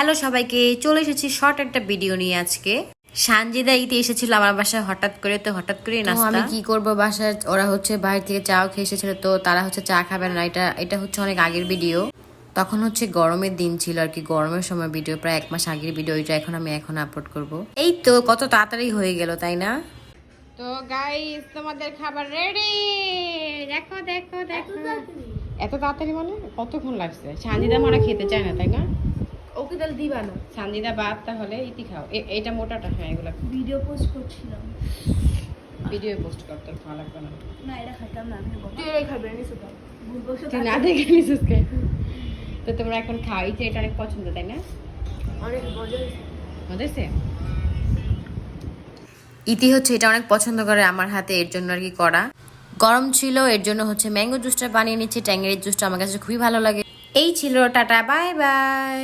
Hello সবাইকে, চলে এসেছি শর্ট একটা ভিডিও নিয়ে। আজকে সানজিদা ইতি এসেছিল আমার বাসায় হঠাৎ করে, তো হঠাৎ করে নাস্তা। আমি কি করব, বাসায় ওরা হচ্ছে বাইরে থেকে চাও খেয়ে এসেছিল, তো তারা হচ্ছে চা খাবে না। এটা হচ্ছে অনেক আগের ভিডিও, তখন হচ্ছে গরমের দিন ছিল আর কি, গরমের সময় ভিডিও, প্রায় 1 মাস আগের ভিডিও। এটা আমি এখন আপলোড করব। এই তো কত তাড়াতাড়ি হয়ে গেল, তাই না? তো গাইস, তোমাদের খাবার রেডি। দেখো দেখো দেখো, এত তাড়াতাড়ি মানে কতক্ষণ লাগছে? সানজিদা মনে খেতে চায় না, তাই না? ওকে তাহলে দিবা না। সানজিদা বাদ, তাহলে ইতি খাও। এটা মোটাটা, হ্যাঁ এগুলো ভিডিও পোস্ট করছিলাম। ভিডিও পোস্ট করতে ভালো লাগবে না। না এটা খাইতাম না, আমি বলবো তুই এটাই খাবে নিছো তো ভুল বসে তুই না দেখে নিছিস কে? তো তোমরা এখন খাও। এটা অনেক পছন্দ, তাই না? অনেক মজা মজা। ইতি হচ্ছে এটা অনেক পছন্দ করে আমার হাতে, এর জন্য আর কি করা। গরম ছিল, এর জন্য হচ্ছে ম্যাঙ্গো জুসটা বানিয়ে নিচ্ছি। ট্যাঙ্গের জুসটা আমার কাছে খুবই ভালো লাগে। এই ছিল, টাটা বাই বাই।